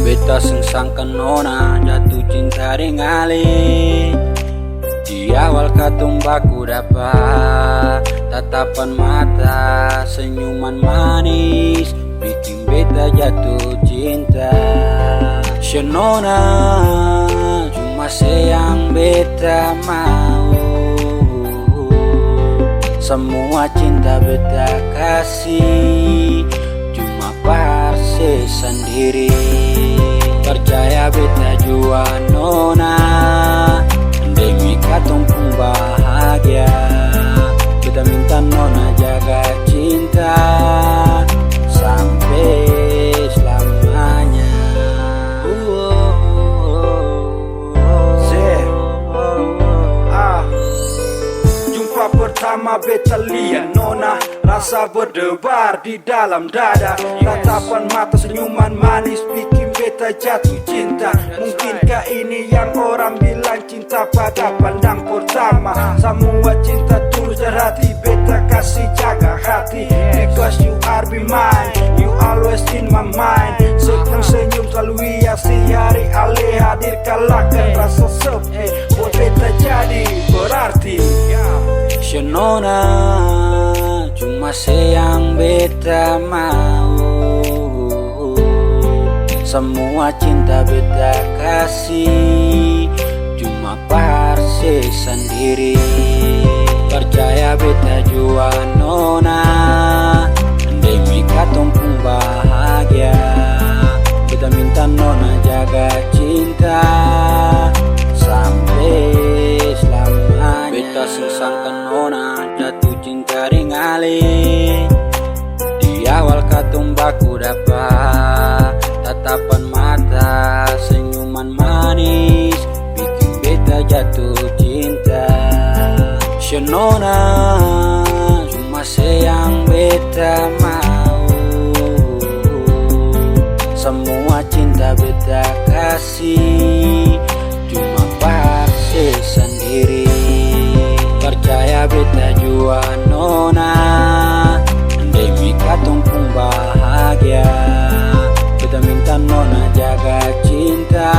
Beta sengsangkan nona jatuh cinta dengan Ali. Di awal katong baku dapat tatapan mata, senyuman manis bikin beta jatuh cinta. Nona cuma sayang beta mau, semua cinta beta kasih, cuma parse sendiri. Percaya beta jua nona, demi katong pun bahagia. Beta minta nona jaga cinta sampai selamanya. Jumpa pertama beta lihat nona, rasa berdebar di dalam dada. Tatapan mata, senyuman manis bikin beta jatuh cinta. Mungkinkah ini yang orang bilang cinta pada pandang pertama? Semua cinta tulus dari hati, beta kasih jaga hati. Because you are be mine, you always in my mind. Senyum senyum selalu hiasi hari ale, hadir kalahkan rasa sepi, buat beta jadi berarti. Nona cuma sayang beta mau, semua cinta beta kasih, cuma parse sendiri. Percaya beta jua nona, demi katong pun bahagia. Beta minta nona jaga cinta sampai selamanya. Beta sengsangkan nona jatuh cinta dengan Ali. Di awal katong baku dapat tatapan mata, senyuman manis bikin beta jatuh cinta. Nona cuma sayang beta mau, semua cinta beta kasih, cuma parse sendiri. Percaya beta jua nona, demi katong pun bahagia. Beta minta nona jaga cinta